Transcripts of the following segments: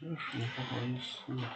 这书不好意思啊。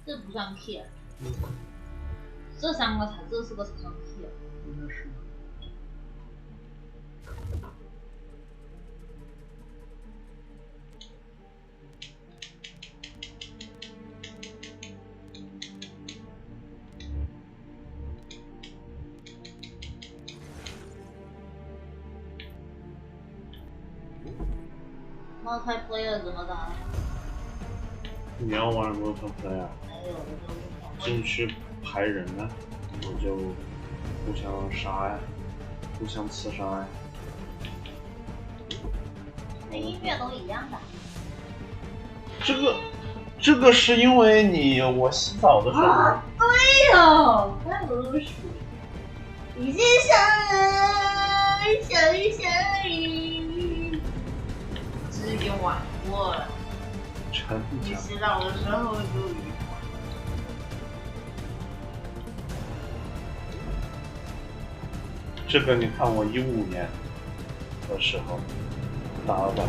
这不算 key，这三个才这4个才算 key。应该是。multiplayer 怎么打？你要玩 multiplayer？ 没有，我就进去排人啊，我就互相杀呀，互相刺杀呀。那音乐都一样的。这个是因为我洗澡的时候。啊，对哦，怪不得是。一见相爱，相遇相依。只给玩过了。你洗澡的时候就有。这个你看，我15年的时候打了100%。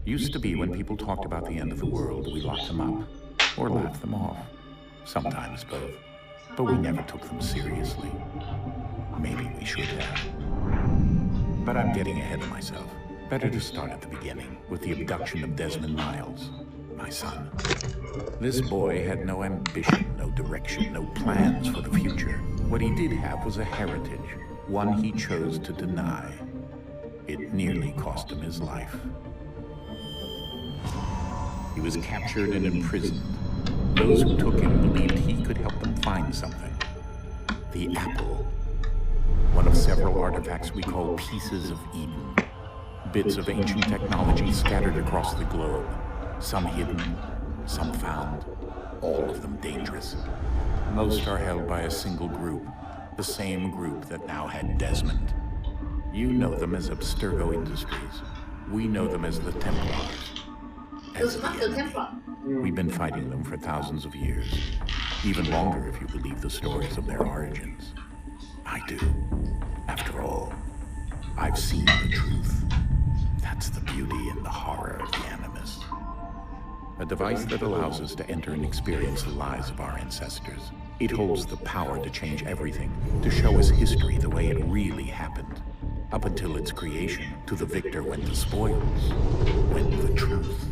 Used to be when people talked about the end of the world, we locked them up, or laughed them off. Sometimes both. But we never took them seriously. Maybe we should have. But I'm getting ahead of myself. Better to start at the beginning, with the abduction of Desmond Miles, my son. This boy had no ambition, no direction, no plans for the future. What he did have was a heritage, one he chose to deny. It nearly cost him his life. He was captured and imprisoned. Those who took him believed he could help them find something. The apple. One of several artifacts we call pieces of Eden. Bits of ancient technology scattered across the globe. Some hidden, some found, all of them dangerous. Most are held by a single group, the same group that now had Desmond. You know them as Abstergo Industries. We know them as the Templars. As the enemy. We've been fighting them for thousands of years. Even longer if you believe the stories of their origins. I do. After all, I've seen the truth. That's the beauty and the horror of the Animus. A device that allows us to enter and experience the lives of our ancestors. It holds the power to change everything, to show us history the way it really happened. Up until its creation, to the victor went the spoils, went the truth.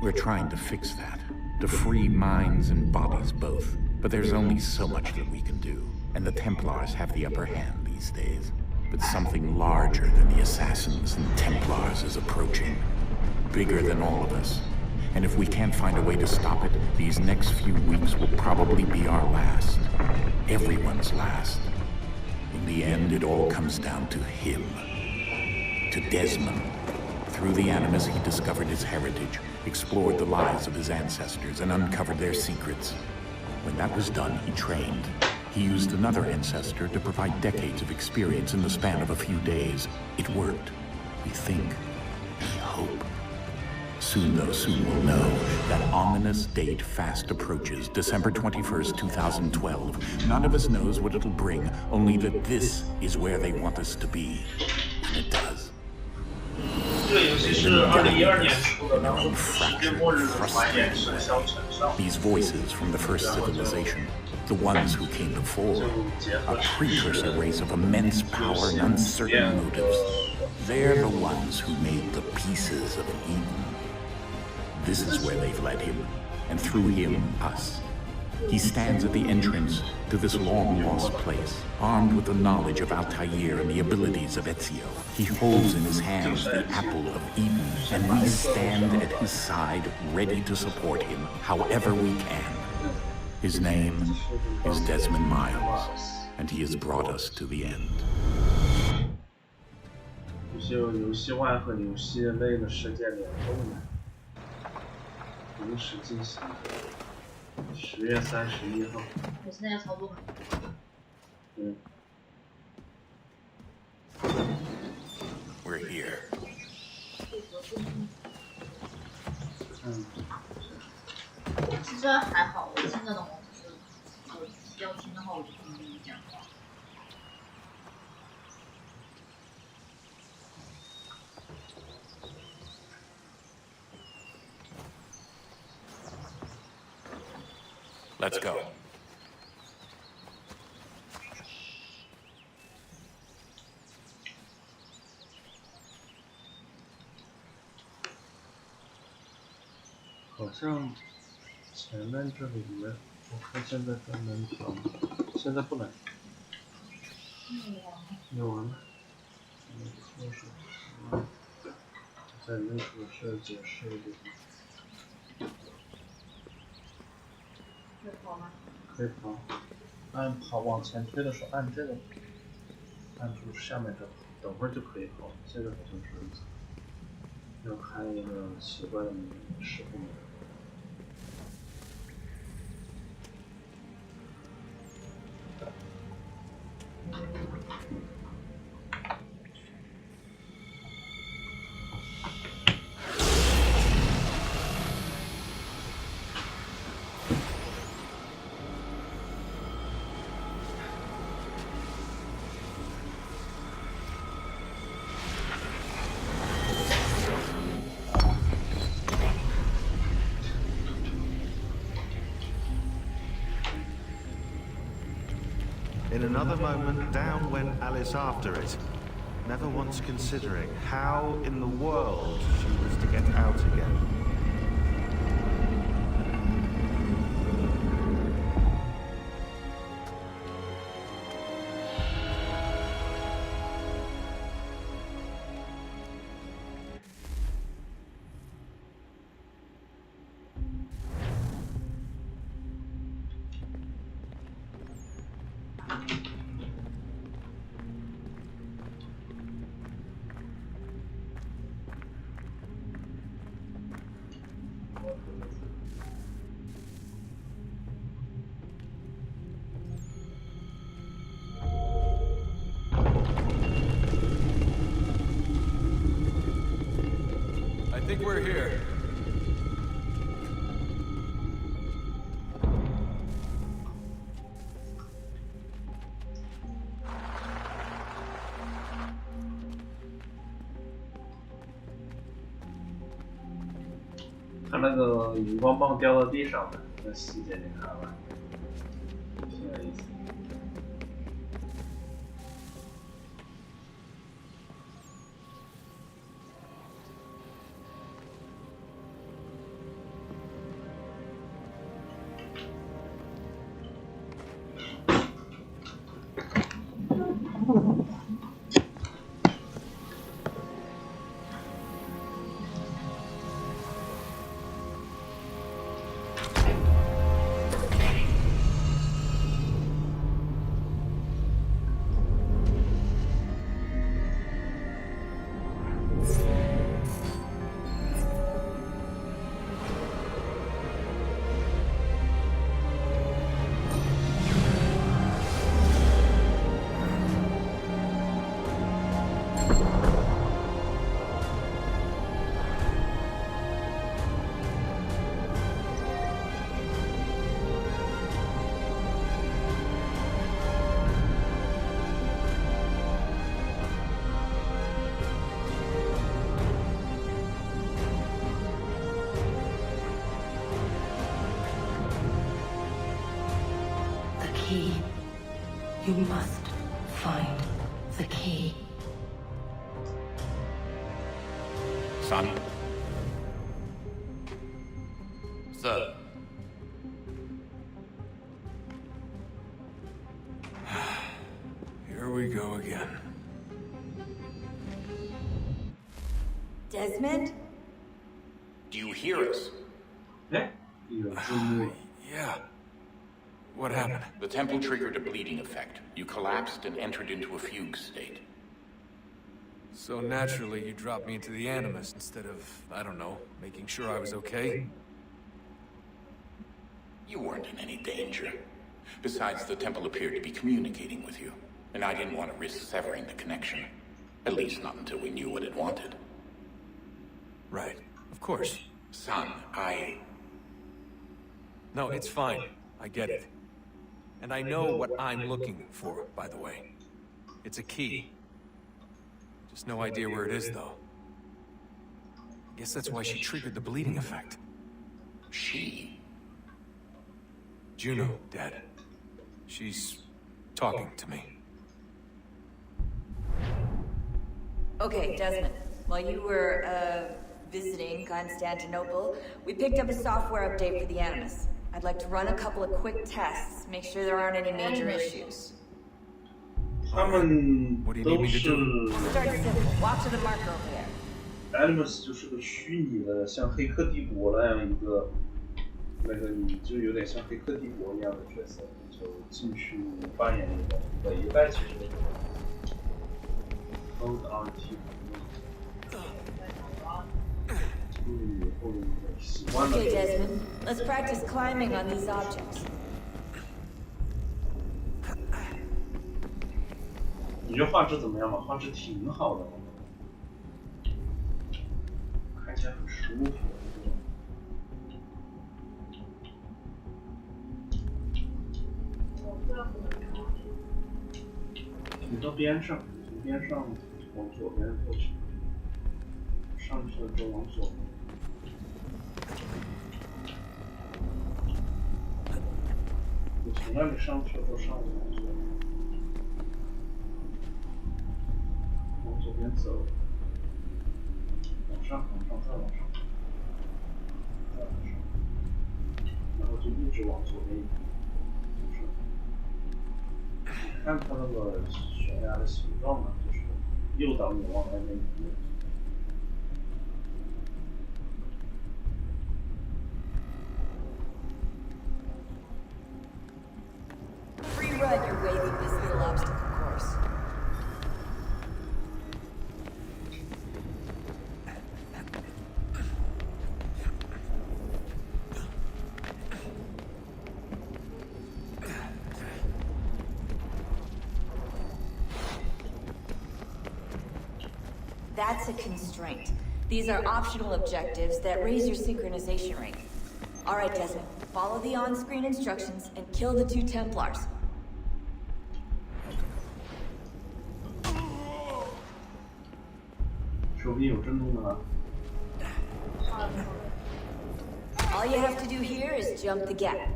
We're trying to fix that, to free minds and bodies both. But there's only so much that we can do, and the Templars have the upper hand these days. But something larger than the Assassins and Templars is approaching. Bigger than all of us. And if we can't find a way to stop it, these next few weeks will probably be our last. Everyone's last. In the end, it all comes down to him. To Desmond. Through the Animus, he discovered his heritage, explored the lives of his ancestors, and uncovered their secrets. When that was done, he trained. He used another ancestor to provide decades of experience in the span of a few days. It worked. We think. We hope. Soon, though, soon we'll know. That ominous date fast approaches, December 21st, 2012. None of us knows what it'll bring, only that this is where they want us to be. And it does. in their own fractured, frustrated way. These voices from the first civilization, the ones who came before, a precursor race of immense power and uncertain motives. They're the ones who made the pieces of Eden. This is where they've led him, and through him, us. He stands at the entrance to this long-lost place, armed with the knowledge of Altair and the abilities of Ezio. He holds in his hands the apple of Eden, and we stand at his side, ready to support him however we can. His name is Desmond Miles, and he has brought us to the end. 就游戏外和游戏内的世界联动的，同时进行。10月31号。我现在要操作吗？嗯。We're here. 嗯。其实还好，我听得懂，就是我要听的话，我就听你讲话。Let's go. 好像前面这里面，我看现在这能调，现在不能。有完了。内测是，在内测是解释的地方。可以跑吗？可以跑。按跑往前推的时候，按这个，按住下面这个，等会儿就可以跑。现在好像是要开一个奇怪的时空门。In another moment, down went Alice after it, never once considering how in the world she was to get out again. I think we're here. 它那个荧光棒掉到地上的那个细节你看了，挺有意思。key. You must find the key. Son, Sir. Here we go again. Desmond? do you hear us? 哎，有字幕。 Yeah. What happened? The temple triggered a bleeding effect. You collapsed and entered into a fugue state. So naturally, you dropped me into the Animus instead of, I don't know, making sure I was okay? You weren't in any danger. Besides, the temple appeared to be communicating with you, and I didn't want to risk severing the connection. At least not until we knew what it wanted. Right. Of course. Son, No, it's fine. I get it. And I know what I'm looking for, by the way. It's a key. Just no idea where it is, though. I guess that's why she triggered the bleeding effect. She? Juno, Dad. She's talking to me. Okay, Desmond. While you were, visiting Constantinople, we picked up a software update for the Animus. I'd like to run a couple of quick tests, make sure there aren't any major issues. 他们 What do you need 都 me to 是 do? Start simple. Walk to the marker over there. Animus 就是个虚拟的，像《黑客帝国》那样一个，那个你就有点像《黑客帝国》一样的角色，你就进去扮演一个每一代其实都是 Hold RT。喜欢的 Okay, Desmond. Let's practice climbing on these objects. 你觉得画质怎么样嘛？画质挺好的，看起来很舒服。你到边上，从边上往左边过去，上去了就往左。你从那里上去或上往左。往左边走，往上，再往上，再往上，然后就一直往左边移，就是你看它那个悬崖的形状嘛，就是诱导你往那边移。Free run your way through this little obstacle course. That's a constraint. These are optional objectives that raise your synchronization rate. All right, Desmond, follow the on-screen instructions and kill the 2 Templars. 手臂有震动的吗？ All you have to do here is jump the gap.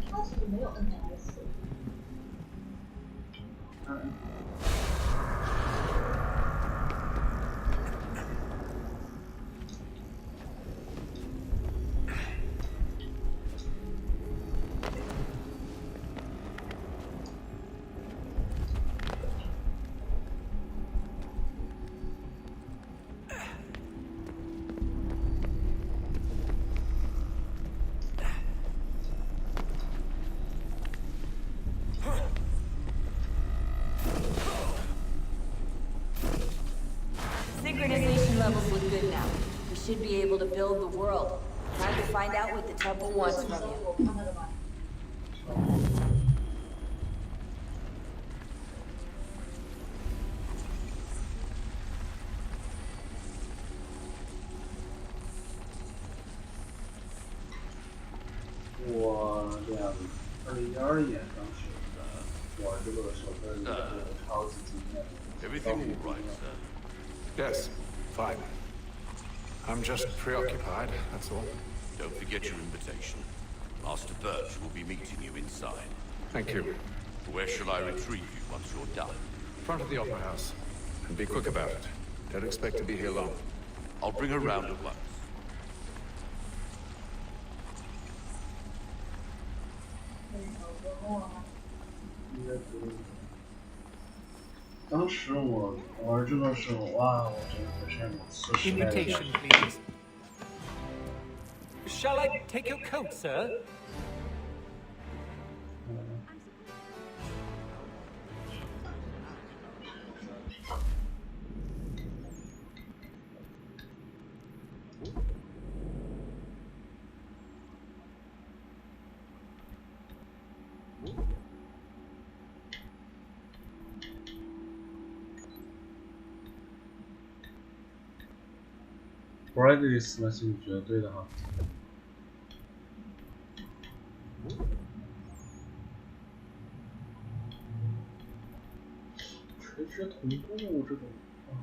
它其实没有 NS。Synchronization levels look good now. We should be able to build the world. Time to find out what the temple wants from you. 我看到的吧。我2012年当时玩这个的时候，跟一个超级经验。 Everything all right, sir? Yes. Fine. I'm just preoccupied, that's all. Don't forget your invitation. Master Birch will be meeting you inside. Thank you. Where shall I retrieve you once you're done? Front of the Opera House. And be quick about it. Don't expect to be here long. I'll bring her round at once. 当时我玩这个时候，哇，我真的是40来个 Invitation, please. Shall I take your coat, sir? Bradley 那是绝对的哈。垂直同步这种啊。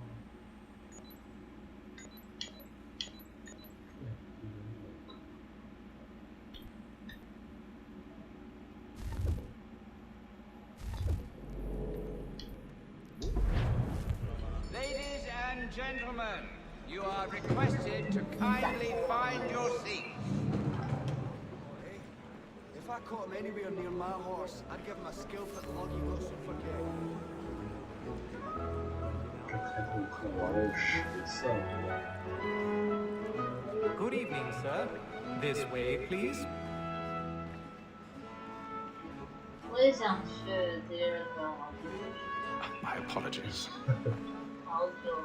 Ladies and gentlemen, you are requested to kindly find your seats. If I caught him anywhere near my horse, I'd give him a skillful hug he got so forget. 这开头课玩的10色。 Good evening, sir. This way, please. 我也想去敌人的王国。 My apologies. 好久了。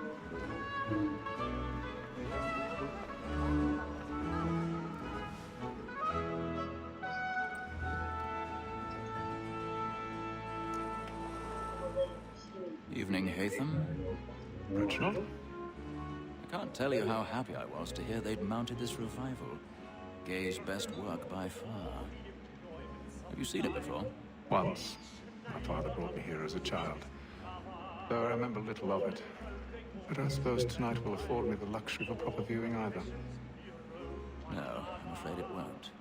Evening, Hatham. Reginald? I can't tell you how happy I was to hear they'd mounted this revival. Gay's best work by far. Have you seen it before? Once. My father brought me here as a child. Though I remember little of it. But I suppose tonight will afford me the luxury of a proper viewing either. No, I'm afraid it won't.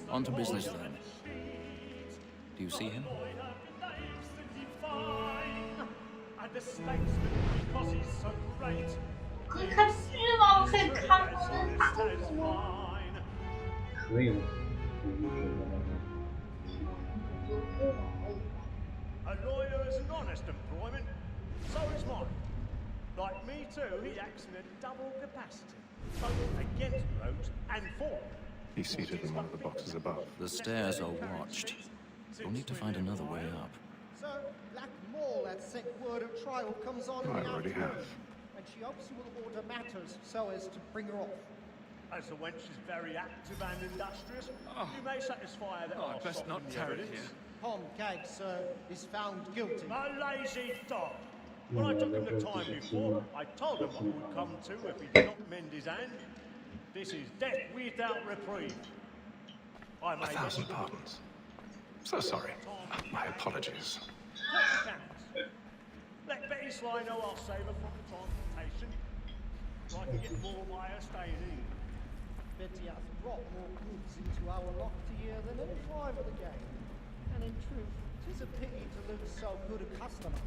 On to business then. Do you see him? And the statesman, because he's so great. 可以看剧吗？我可以看他们看吗？可以吗？ A lawyer is an honest employment, so is mine. Like me too, he acts in a double capacity, both against roads and for. He's seated in one of the boxes above. The stairs are watched. We'll need to find another way up. So, Black Mall had sent word of trial comes on in I the already afternoon, have. and she hopes you will order matters so as to bring her off. As the wench is very active and industrious, you may satisfy her that Oh, I'd best not tarry here. Tom Gag, sir, is found guilty. A lazy dog. When I took him the time before, I told him what would come to if he did not mend his hand. This is death without reprieve. I made 1,000 pardons. So sorry. My apologies. Let Betty Sly know I'll save her from transportation. I can get more by her staying in. Betty hath brought more goods into our locked year than any five of the game. And in truth, 'tis a pity to lose so good a customer.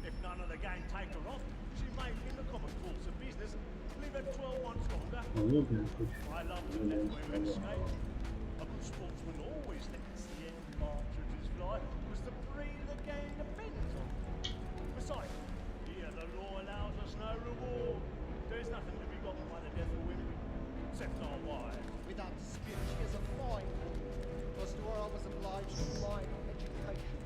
If none of the gang take her off, she may, in the common course of business, live her 12 months longer. I love to let her escape. A good sportsman always lets the end partridges fly, because the breed of the game depends on it. Besides, here the law allows us no reward. There's nothing to be gotten by the death of women, except our wives. Without dispute, she is a fine woman, because to her I was obliged to rely on education.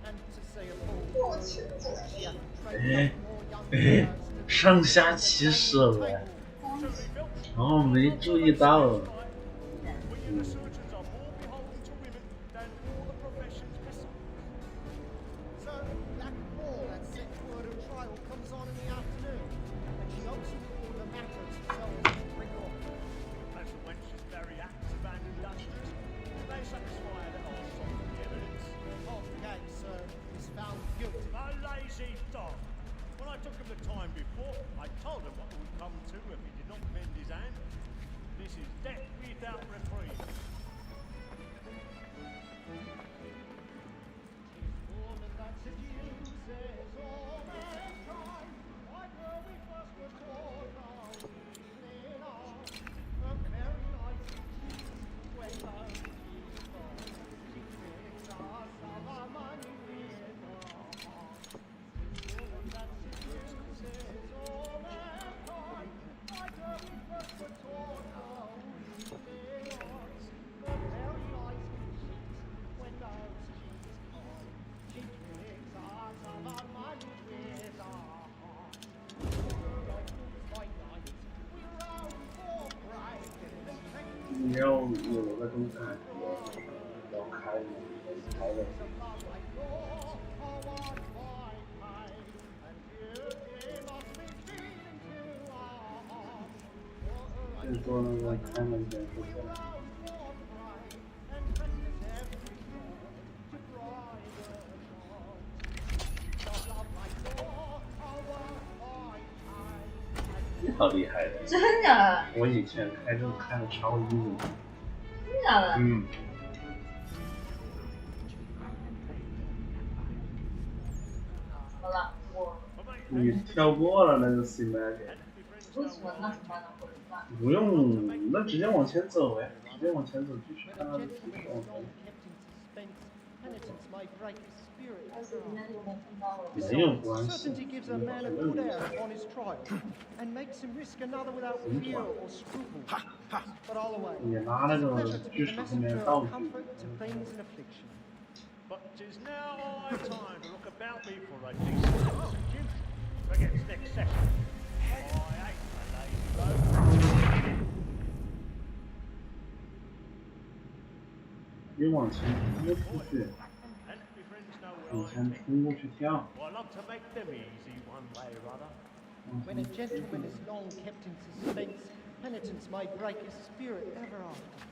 And to say a full word, she hath trained up more young girls to 上下其手了，然后没注意到。 We surgeons are more beholden to women than all the professions besides. So, Black Mall had sent word of trial comes on in the afternoon, and she hopes you will order matters so as to bring her off. As the wench is very active and industrious, you may satisfy her that I'll soften the evidence. Tom Gag, sir, is found guilty. A lazy dog. When I took him the time before, I told him what would come to if he did not bend his hand. This is death without reprieve.你要有那种感觉，要开的。就是说那个开门点是这样。好厉害的！真的？我以前开车开的超easy。真的？嗯。好了，我。你跳过了那个 cinematic。为什么那怎么办呢？不用，那直接往前走呀，直接往前走，继续看他的提示往前。没有关系， Certainty gives a man a good air upon his trial, and makes him risk another without fear or scruple. But all away, it's a pleasure to be the messenger of comfort to pains and affliction. But 'tis now high time to look about me for a decent execution against next session. I ain't a lazy road. 别往前冲出去。 你先冲过去跳。 When a gentleman is long kept in suspense, penitence may break his spirit ever after.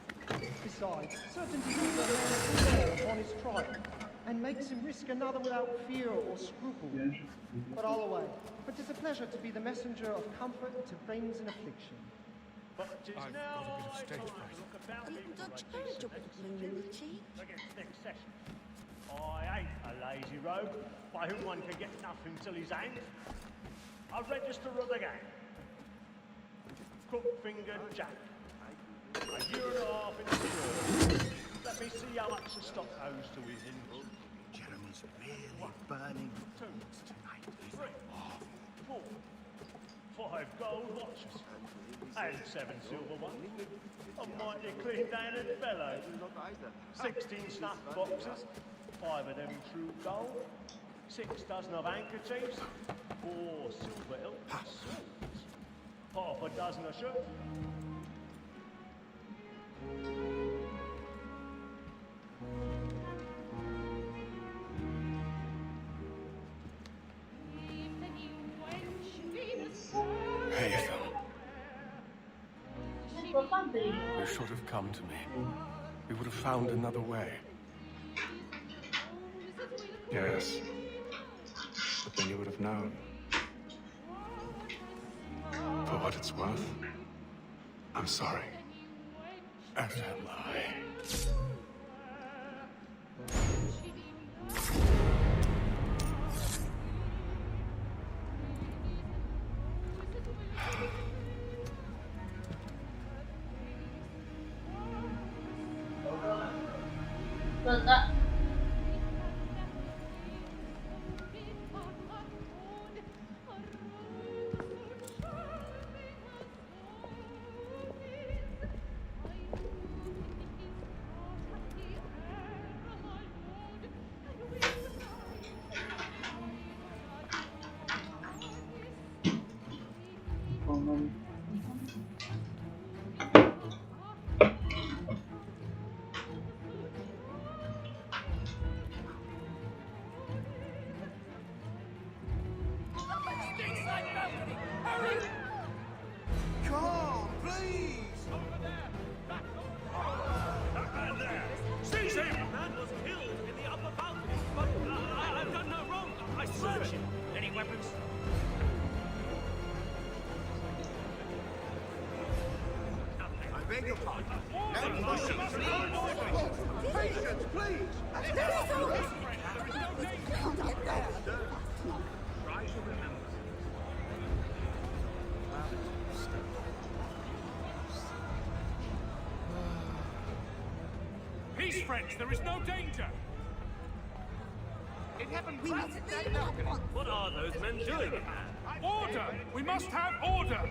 Besides, certainty gives a man a good air upon his trial, and makes him risk another without fear or scruple. But all away, but 'tis a pleasure to be the messenger of comfort to pains and affliction. But 'tis now high time to look about me for a decent execution against next session. I ain't a lazy rogue, by whom one can get nothing till he's hanged. A register of the gang. Crook-fingered Jack. A year and a half in the store. Let me see how much the stock owes to his invoice. Jeremy's really burning 2, 3, 4, 5 gold watches. And 7 silver ones. A mighty clean-handed fellow. 16 snuff boxes. 5 of them true gold, 6 dozen of handkerchiefs, 4 silver hilt swords, half a dozen of shirts. Hey, you should have come to me. We would have found another way. Yes. But then you would have known. For what it's worth, I'm sorry. As am I. Come, please! Over there! Back that man there! Seize him! The man was killed in the upper balcony, but I've done no wrong. I searched him. Any weapons? beg your pardon. No pushing, please. Patience, please. Try to remember. Peace, friends. There is no danger. It happened fast as that balcony. What are those men doing? Order! We must have order!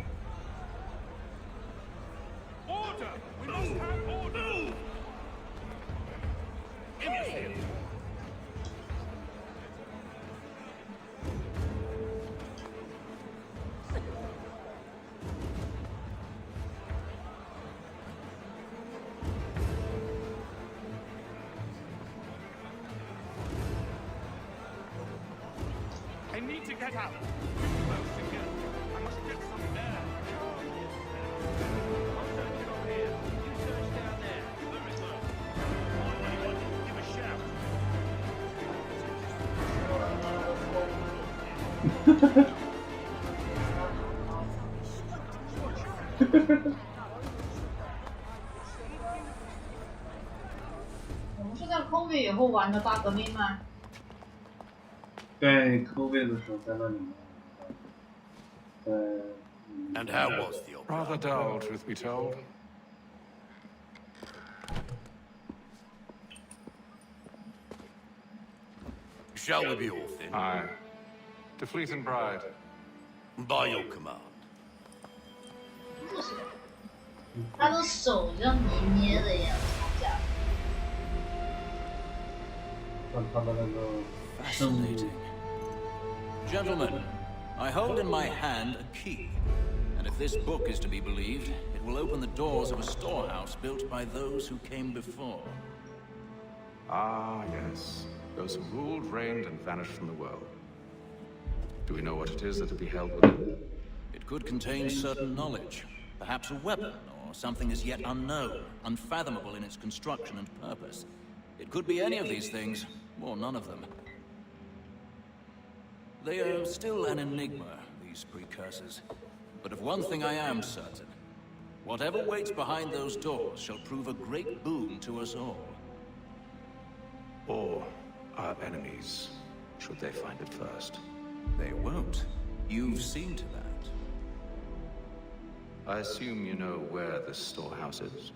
Order! We must have order! Hey. I need to get out. I must get some air. I'll search it over here. You search down there. Very well. Want anyone? Give a shout.我们是在 COVID 以后玩的大革命吗？对 ，COVID 的时候在那里面，在。And how was the opera? Rather dull, truth be told. Shall we be off then? Aye. To Fleet and Bride. By your command. 他的手像泥捏的一样，超假。看他的那个生物。 Gentlemen, I hold in my hand a key. And if this book is to be believed, it will open the doors of a storehouse built by those who came before. Ah, yes. Those who ruled, reigned, and vanished from the world. Do we know what it is that will be held within? It could contain certain knowledge. Perhaps a weapon, or something as yet unknown, unfathomable in its construction and purpose. It could be any of these things, or none of them. They are still an enigma, these precursors. But of one thing I am certain. Whatever waits behind those doors shall prove a great boon to us all. Or our enemies, should they find it first. They won't. You've seen to that. I assume you know where this storehouse is?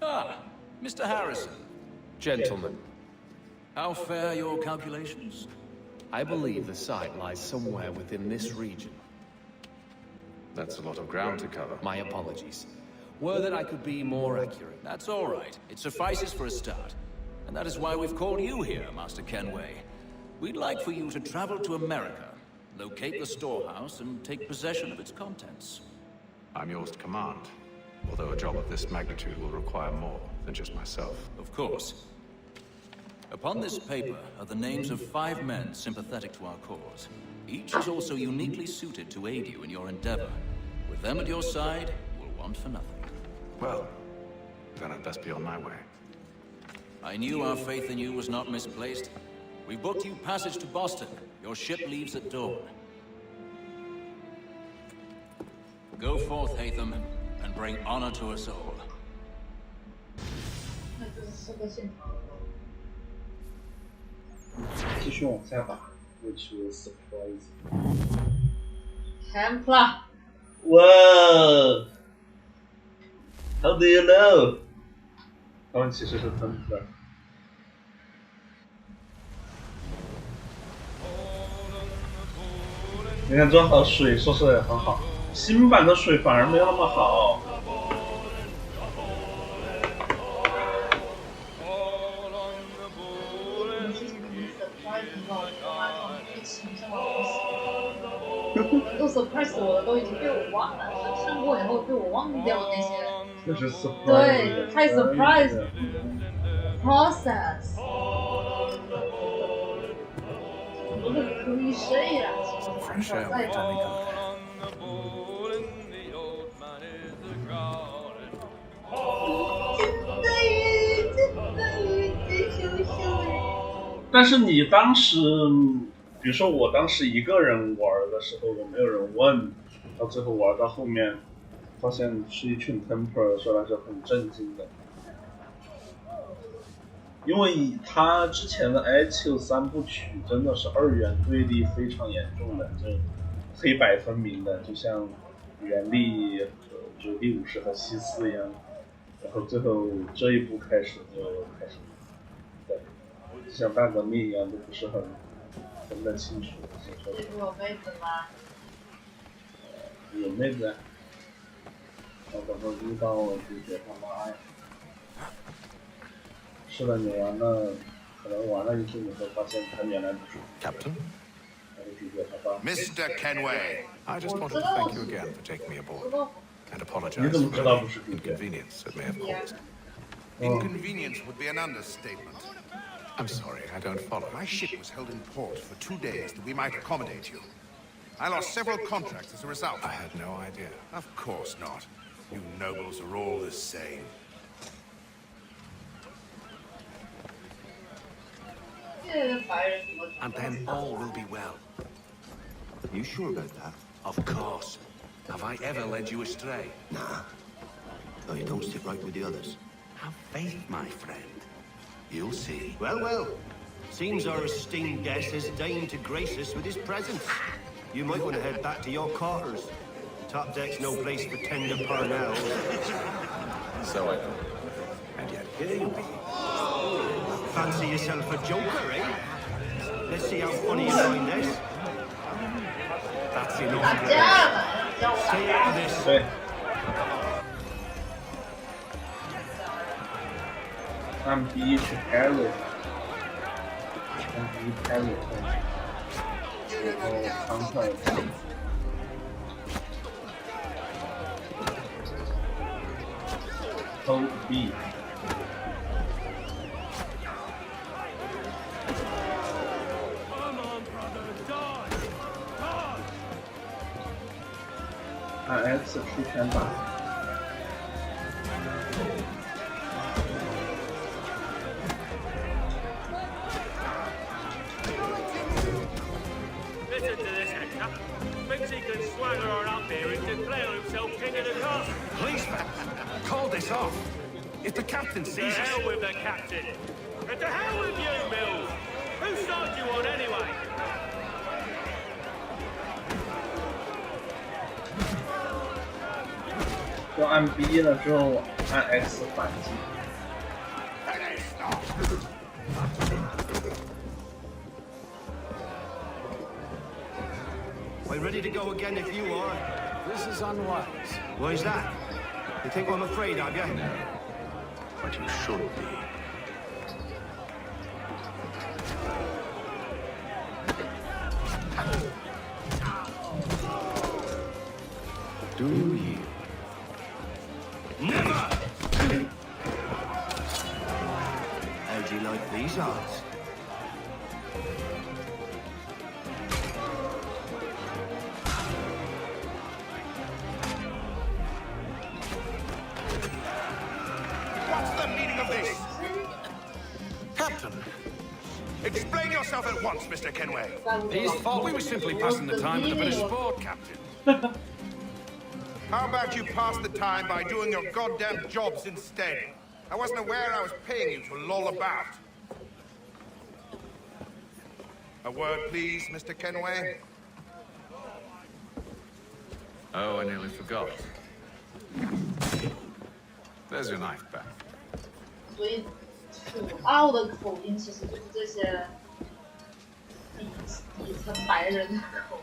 Ah, Mr. Harrison. Gentlemen, How fare your calculations? I believe the site lies somewhere within this region. That's a lot of ground to cover. My apologies. Were that I could be more accurate. That's all right. It suffices for a start. And that is why we've called you here, Master Kenway. We'd like for you to travel to America, locate the storehouse, and take possession of its contents. I'm yours to command, although a job of this magnitude will require more than just myself. Of course. Upon this paper are the names of 5 men sympathetic to our cause. Each is also uniquely suited to aid you in your endeavor. With them at your side, you will want for nothing. Well, then I'd best be on my way. I knew our faith in you was not misplaced. We booked you passage to Boston. Your ship leaves at dawn. Go forth, Hatham, and bring honor to us all. 那就是个信号。继续往下吧 ，which was surprising. Templar. Whoa! How do you know? 他们其实是 Templar。你看这好水，说实在很好。新版的水反而没有那么好。都 surprise 我的都已经被我忘了，看过以后被我忘掉那些。这是 surprise。对，太 surprise process。都是 cliche 啦，其实很少在讲。但是你当时，比如说我当时一个人玩的时候，我没有人问，到最后玩到后面，发现是一群 Temper， 说来是很震惊的。因为他之前的 AC3 部曲真的是二元对立非常严重的，就黑白分明的，就像原力就第五十和西斯一样。然后最后这一部开始就开始，对，就像大革命一样，都不是很分得清楚。这部有妹子吗？有妹子，我等会遇到我就觉得他妈呀！是的，你玩了，可能玩了一阵以后发现他原来不是 Captain? Mr. Kenway. I just wanted to thank you again for taking me aboard. And apologize for the inconvenience it may have caused. Inconvenience would be an understatement. I'm sorry, I don't follow. My ship was held in port for 2 days that we might accommodate you. I lost several contracts as a result. I had no idea. Of course not. You nobles are all the same. And then all will be well. Are you sure about that? Of course. Have I ever led you astray? Nah. No, you don't sit right with the others. Have faith, my friend. You'll see. Well, well. Seems our esteemed guest has deigned to grace us with his presence. You might want to head back to your quarters. Top deck's no place for tender parnells. So I thought. And yet here you be. Fancy yourself a joker, eh? Let's see how funny you find this. That's enough. Stay out of this. I'm B to carry. I'm B carry. 然后康泰。Hold B。按 X 出拳打。Listen to this, Hector. Thinks he can swagger on up here and declare himself king of the castle. Please, man, call this off. If the captain sees us... To hell with the captain. And to hell with you, Mills. Whose side do you on anyway? 就按 B 了之后按 X 反击。We're ready to go again if you are. This is unwise. Why is that? You think I'm afraid of you? No. But you should be. Do you yield? Never! How'd you like these odds? What's the meaning of this? Captain! Explain yourself at once, Mr. Kenway. His fault. We were simply passing the time with a bit of sport, Captain. How about you pass the time by doing your goddamn jobs instead? I wasn't aware I was paying you to loll about. A word, please, Mr. Kenway. Oh, I nearly forgot. There's your knife back. 所以土澳的口音其实就是这些底层白人的口音。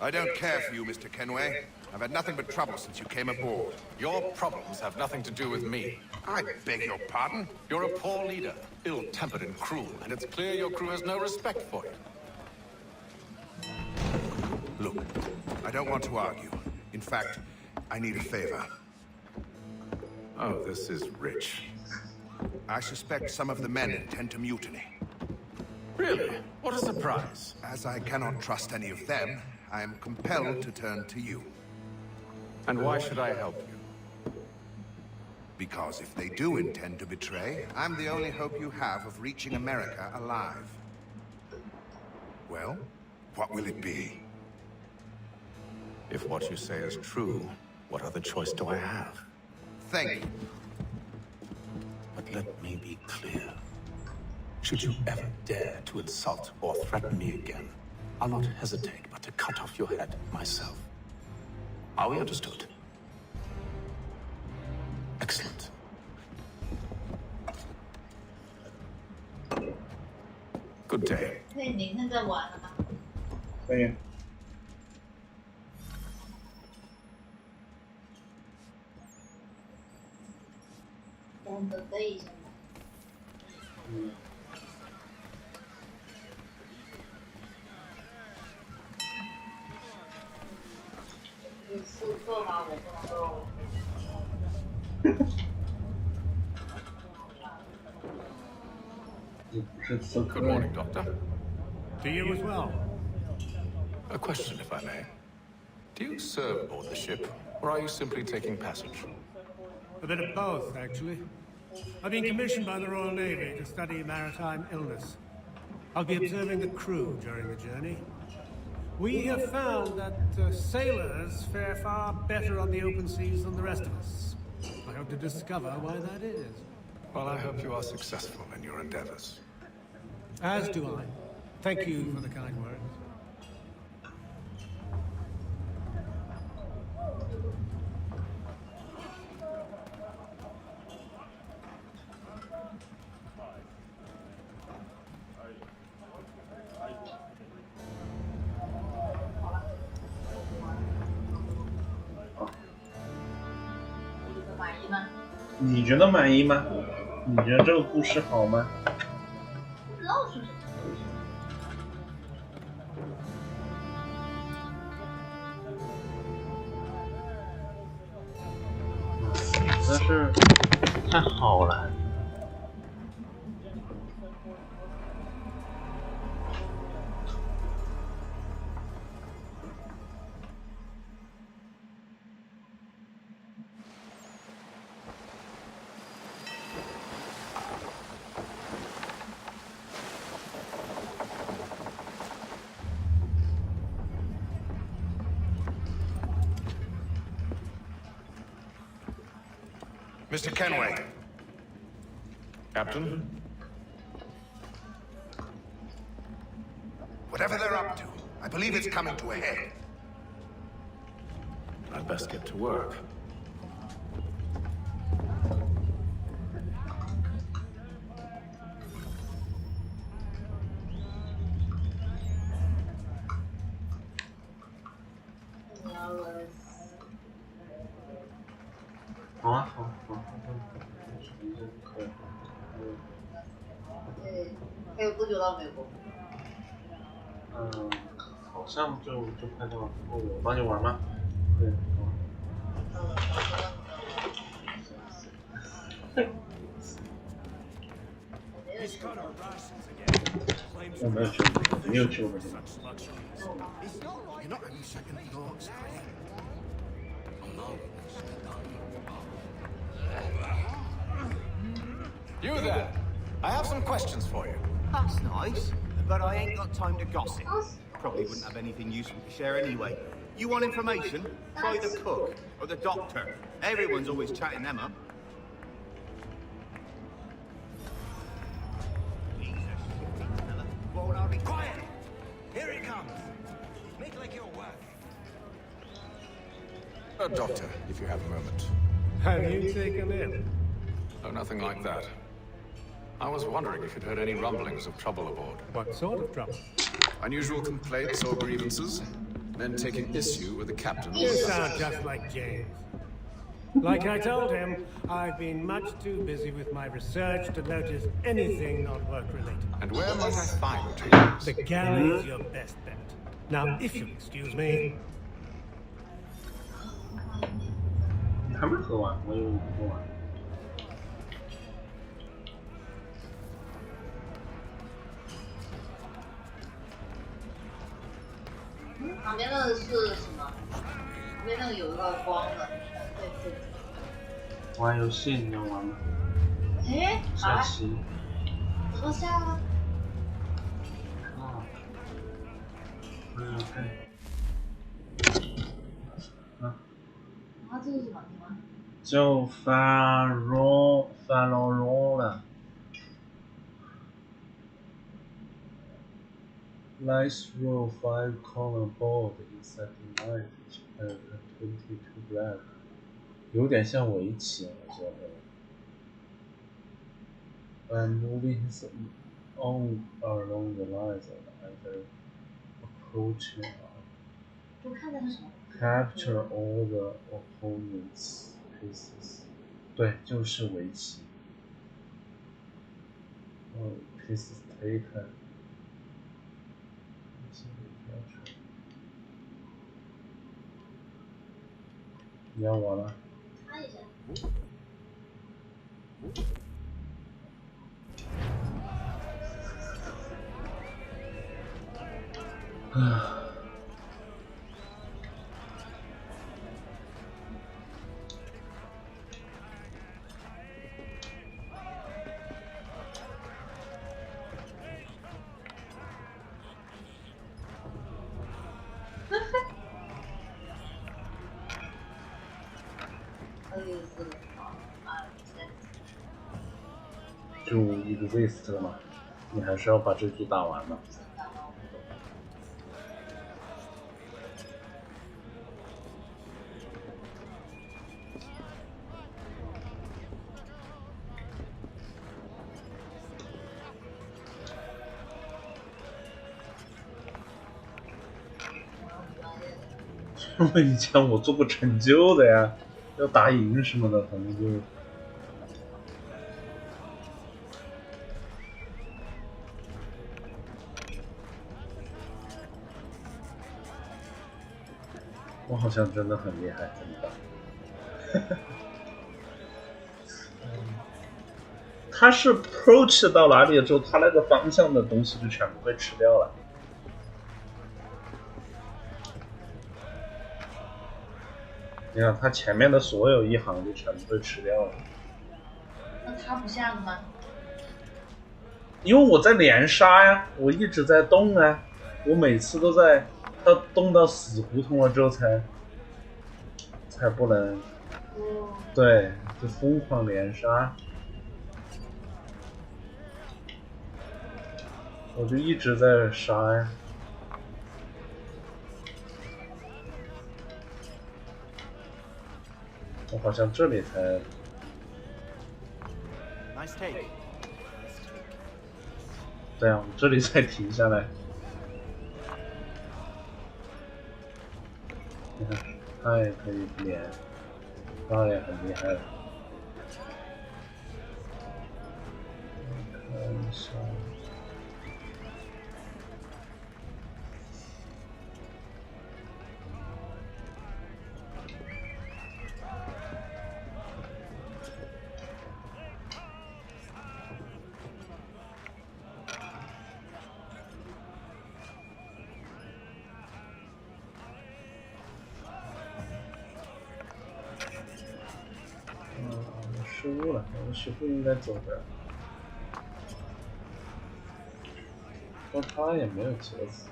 I don't care for you, Mr. Kenway. I've had nothing but trouble since you came aboard. Your problems have nothing to do with me. I beg your pardon? You're a poor leader, ill-tempered and cruel, and it's clear your crew has no respect for you. Look, I don't want to argue. In fact, I need a favor. Oh, this is rich. I suspect some of the men intend to mutiny. Really? What a surprise. As I cannot trust any of them, I am compelled to turn to you. And why should I help you? Because if they do intend to betray, I'm the only hope you have of reaching America alive. Well, What will it be? If what you say is true, what other choice do I have? Thank you. But let me be clear. Should you ever dare to insult or threaten me again, I'll not hesitate but to cut off your head myself. Are we understood? Excellent. Good day. 可以您现在玩了吗？可以。我们可以先。嗯。你是做吗？我不能够。Good morning, Doctor. To you as well. A question, if I may. Do you serve aboard the ship, or are you simply taking passage? A bit of both, actually. I've been commissioned by the Royal Navy to study maritime illness. I'll be observing the crew during the journey. We have found that sailors fare far better on the open seas than the rest of us. I hope to discover why that is. Well, I hope you are successful in your endeavors. As do I. Thank you for the kind words.你觉得满意吗？你觉得这个故事好吗？不知道是什么故事。真是太好了。Mr. Kenway. Captain? Whatever they're up to, I believe it's coming to a head. I'd best get to work.嗯，好像就快到了，我帮你玩吗？对。我没有去过，没有去过这个。You there? I have some questions for you. That's nice, but I ain't got time to gossip. Probably wouldn't have anything useful to share anyway. You want information? Try the cook or the doctor. Everyone's always chatting them up. Well, now be quiet. Here he comes. Make like you're working. Doctor, if you have a moment. Have you taken in? Oh, nothing like that. I was wondering if you'd heard any rumblings of trouble aboard. What sort of trouble? Unusual complaints or grievances? Men taking issue with the captain. You sound just like James. Like I told him, I've been much too busy with my research to notice anything not work-related. And where might I find James? The galley's your best bet. Now, if you'll excuse me... 你还没喝完，我以为你喝完。旁边那个是什么？旁边那个有一个光的，对。玩游戏你要玩吗？哎，好啊。下棋。怎么下啊？啊。啊，啊，这是什么地方？就繁荣了。Nice row 5 column board inside the knife and 22 black， 有点像围棋，我觉得。And moving his own along the lines of either approaching or 就看的是什么 capture all the opponent's pieces， 对，就是围棋。pieces taken。你要我了？看一下。就 exist 了嘛，你还是要把这局打完嘛。因为以前我做过成就的呀，要打赢什么的，反正就。我好像真的很厉害，怎么办？他是 approach 到哪里了之后，他那个方向的东西就全部被吃掉了。你看，他前面的所有一行就全部被吃掉了。那他不下了吗？因为我在连杀呀，我一直在动啊，我每次都在他动到死胡同了之后才不能，对，就疯狂连杀。我就一直在杀呀。我好像这里才。Nice take. 对啊，我这里才停下来。你看，他也可以连，他也很厉害了。看一下。失误了，我是不应该走的。但他也没有截死。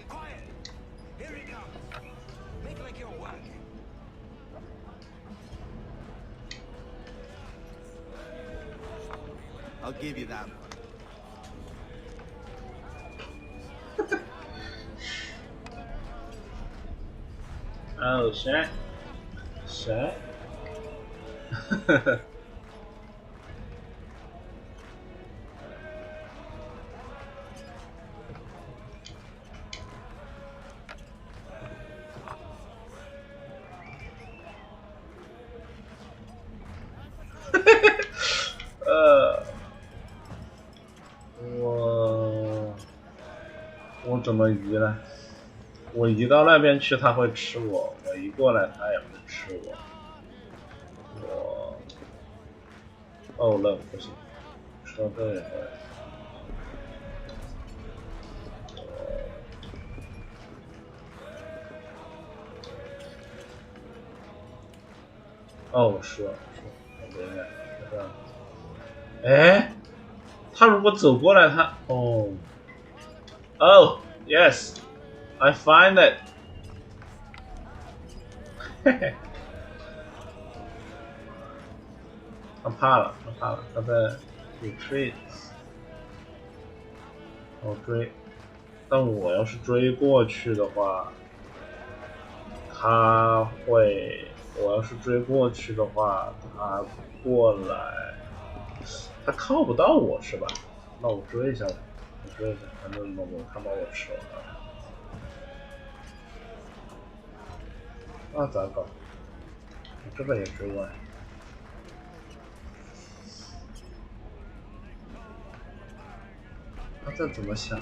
Quiet. Here it comes. Make like you're working. I'll give you that one. Oh shit. Shit.我怎么移呢？我移到那边去，它会吃我；我一过来，它也会吃我。哦，那不行，说这也会。哦，是，对，是这样。哎，他如果走过来，他哦 ，yes, I find it 嘿嘿，他怕了，他在 retreat。我追，但我要是追过去的话，他会。我要是追过去的话，他过来，他靠不到我是吧？那我追一下吧，反正他把我吃了。那咋搞？这个也追过来。他这怎么想？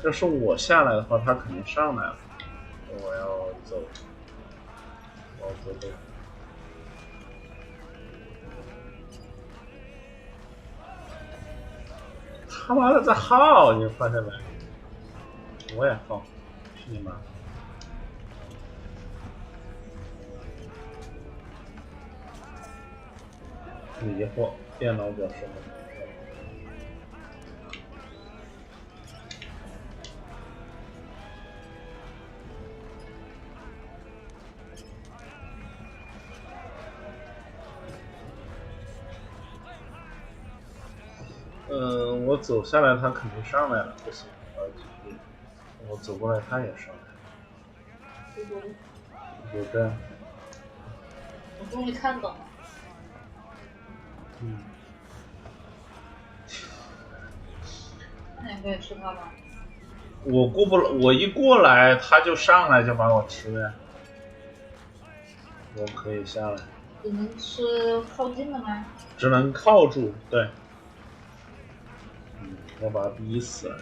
要是我下来的话，他肯定上来了。我要走。他妈的在耗，你发现没？我也耗，去你妈！迷惑，电脑表示我走下来，他肯定上来了，不行，我走过来，他也上来了，就这样。我终于看懂了。那你可以吃它吗？我一过来，他就上来就把我吃了呀。我可以下来。只能吃靠近的吗？只能靠住，对。我把他逼死了。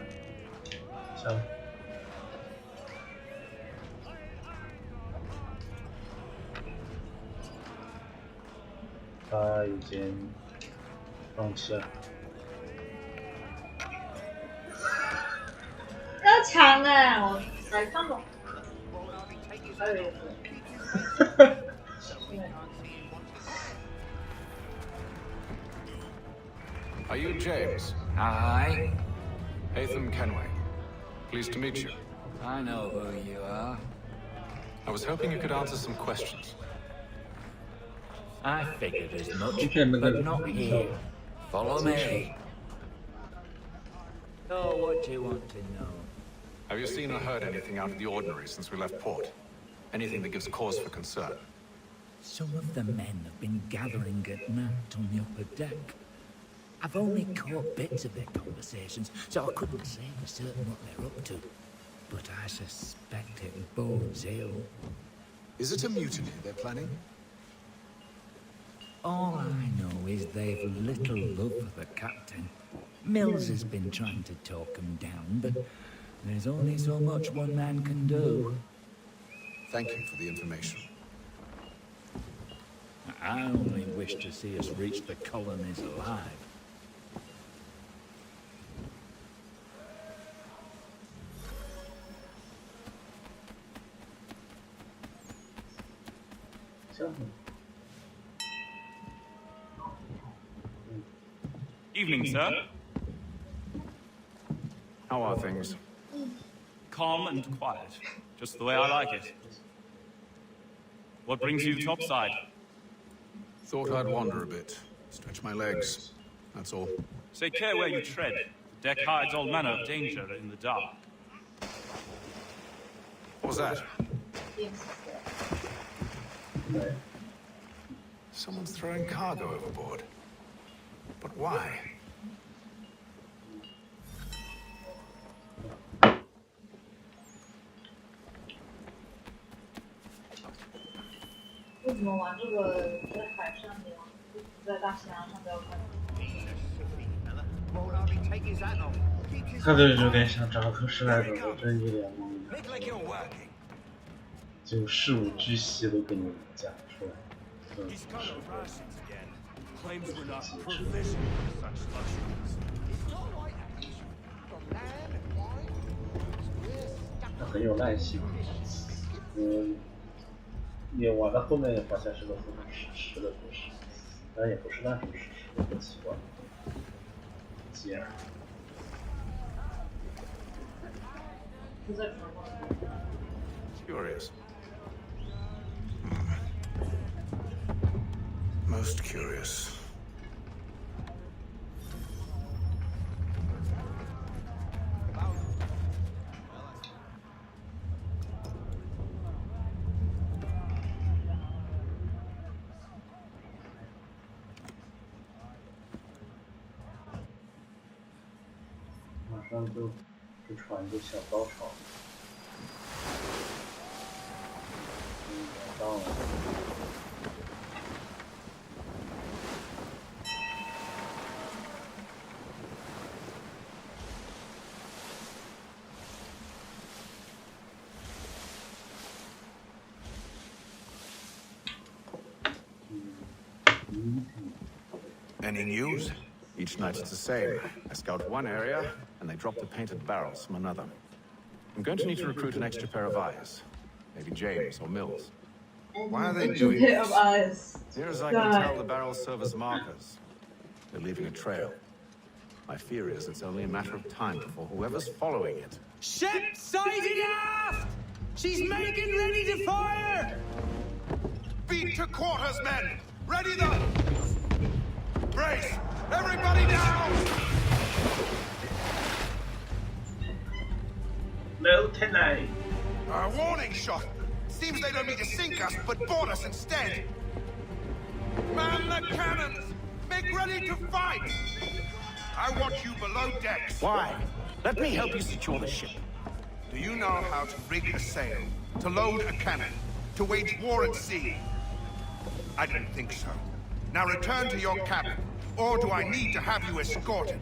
下来。他已经放弃了。要抢哎，我才看懂。还有一个。Are you James? Aye. Hatham Kenway. Pleased to meet you. I know who you are. I was hoping you could answer some questions. I figured as much, but not here. Follow me. So, what do you want to know? Have you seen or heard anything out of the ordinary since we left port? Anything that gives cause for concern? Some of the men have been gathering at night on the upper deck. I've only caught bits of their conversations, so I couldn't say for certain what they're up to. But I suspect it bodes ill. Is it a mutiny they're planning? All I know is they've little love for the captain. Mills has been trying to talk him down, but there's only so much one man can do. Thank you for the information. I only wish to see us reach the colonies alive. Evening, sir. How are things? calm and quiet. Just the way I like it. What brings you topside? Thought I'd wander a bit. Stretch my legs. That's all. Take care where you tread. The deck hides all manner of danger in the dark. What was that? Someone's throwing cargo overboard. But why?为什么玩这个在海上面，不在大西洋上不要看？他就有点像扎克施耐德的正义联盟一样，就事无巨细都给你讲出来。他很有耐心。也玩到后面也发现是个非常史诗的故事，但也不是那种史诗，很奇怪。接着。Curious. Most curious.就传一个小高潮，到了。Any news? Each night it's the same. I scout one area, and they drop the painted barrels from another. I'm going to need to recruit an extra pair of eyes. Maybe James or Mills. Why are they doing this? Near as I can tell, the barrels serve as markers. They're leaving a trail. My fear is it's only a matter of time before whoever's following it. Ship sighted aft! She's making ready to fire! Beat to quarters, men! Ready the... Brace! Everybody down! Lieutenant! A warning shot! Seems they don't mean to sink us, but board us instead! Man the cannons! Make ready to fight! I want you below decks! Why? Let me help you secure the ship. Do you know how to rig a sail? To load a cannon? To wage war at sea? I didn't think so. Now return to your cabin. Or do I need to have you escorted?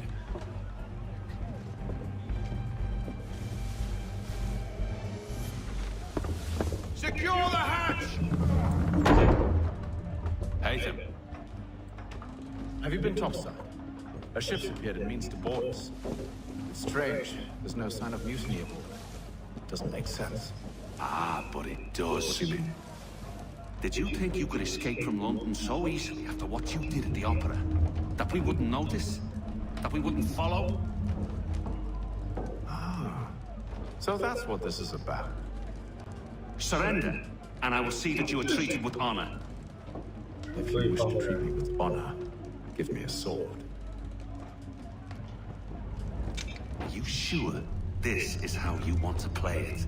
Secure the hatch! Haytham. Have you been topside? A ship's appeared and means to board us. It's strange. There's no sign of mutiny aboard. Doesn't make sense. Ah, but it does. What do you mean? Did you think you could escape from London so easily after what you did at the opera? That we wouldn't notice? That we wouldn't follow? Ah. So that's what this is about. Surrender, and I will see that you are treated with honor. If you wish to treat me with honor, give me a sword. Are you sure this is how you want to play it?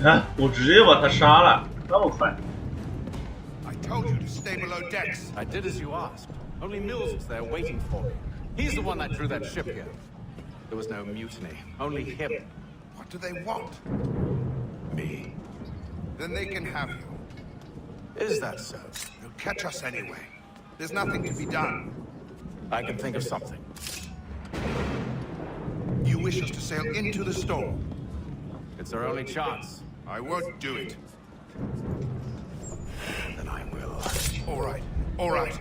啊！我直接把他杀了，那么快。 I told you to stay below decks. I did as you asked. Only Mills was there waiting for me. He's the one that drew that ship here. There was no mutiny, only him. What do they want? Me. Then they can have you. Is that so? They'll catch us anyway. There's nothing to be done. I can think of something. You wish us to sail into the storm? It's our only chance. I won't do it. Then I will. All right. All right.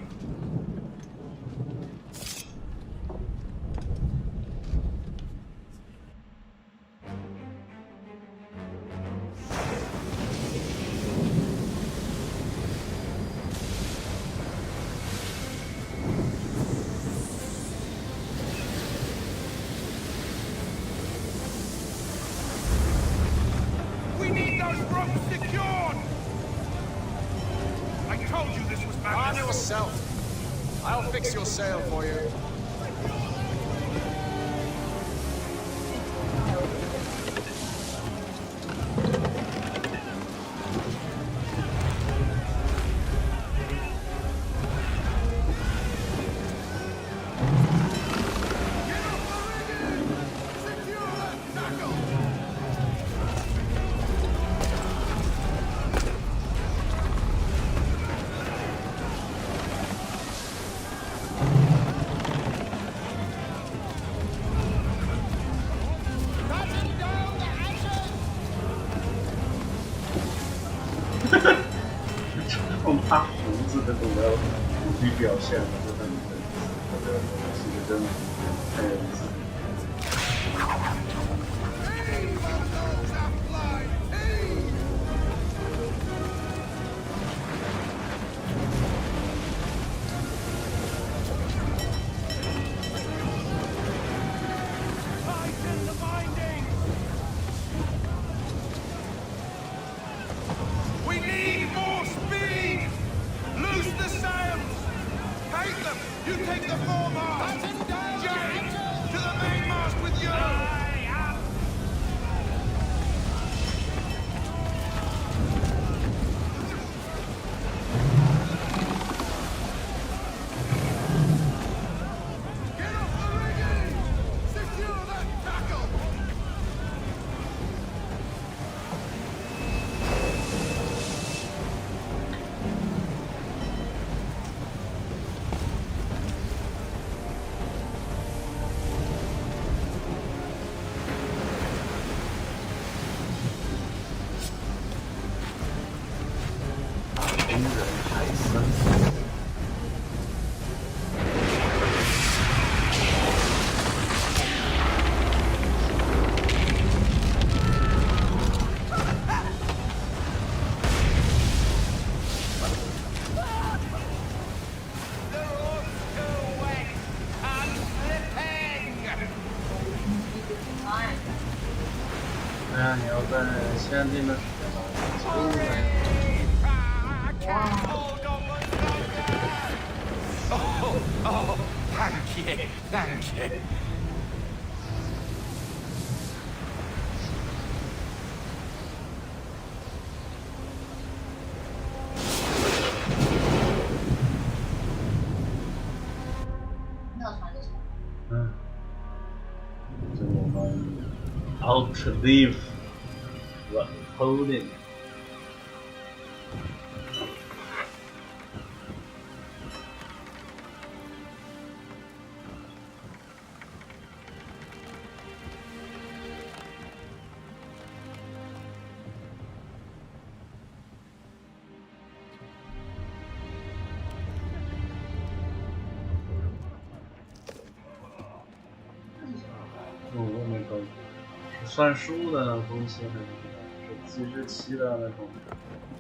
We need those ropes secured! I told you this was madness. Arm yourself. I'll fix your sail for you. Oh, thank you, thank you. Outlive the opponent.算数的东西还是计日期的那种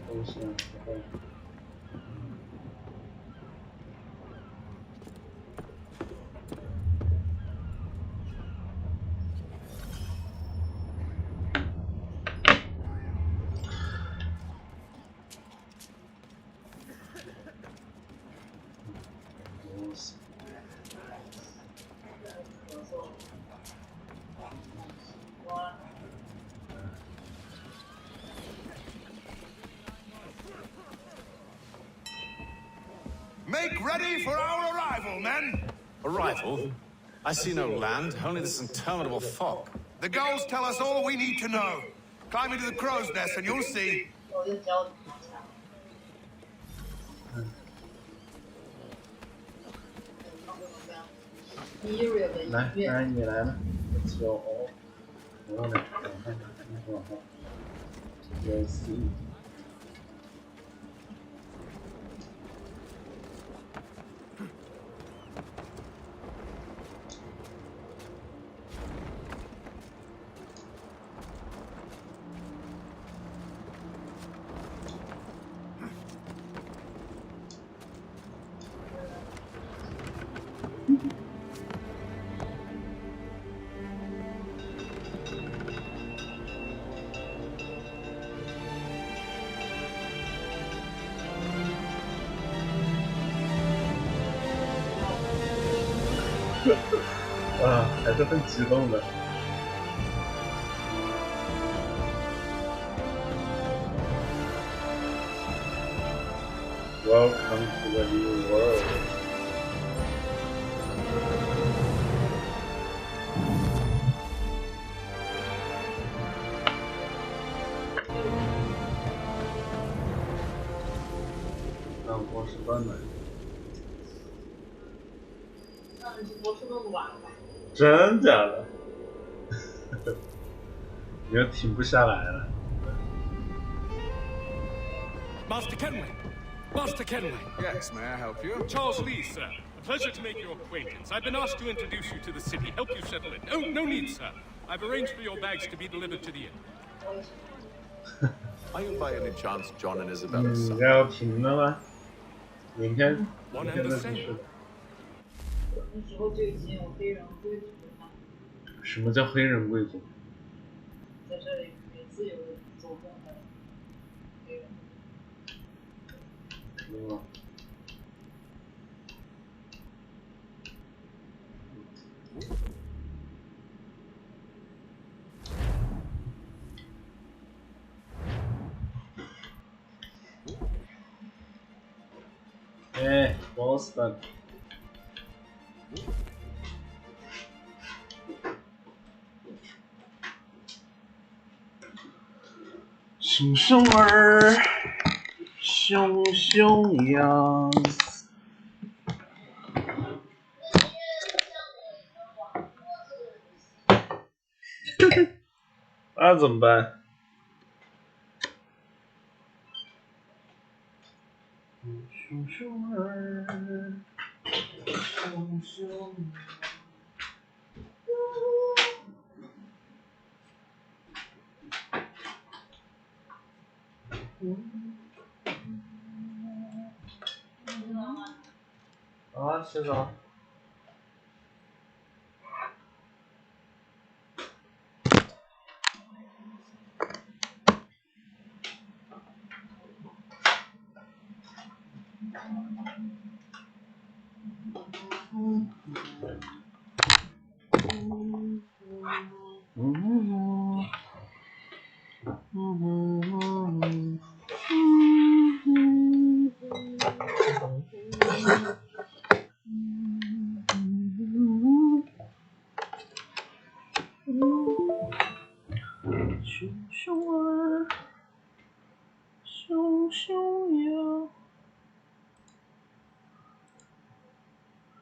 东西不会。Make ready for our arrival, men! Arrival? I see no land, only this interminable fog. The gulls tell us all we need to know. Climb into the crow's nest and you'll see. 我就教你好强。来，来你来了，小猴，我来，我好，AC。啊，还是很激动的。Welcome to the new world. 让波士顿来。播出那么晚了？真假的？你又停不下来了。Master Kenway! Master Kenway! Yes, may I help you? Charles Lee, sir. A pleasure to make your acquaintance. I've been asked to introduce you to the city, help you settle it. Oh, no need, sir. I've arranged for your bags to be delivered to the inn. Are you by any chance John and Isabella's son? 要停了吗？明天 One 明 and 天 the 再继 same. 续。那时候就已经有黑人贵族了。什么叫黑人贵族？在这里可以自由走动的黑人。嗯。哎 ，Boston。熊熊儿，熊熊呀。那怎么办？熊熊儿，熊熊。啊，洗澡。熊熊儿，熊熊呀。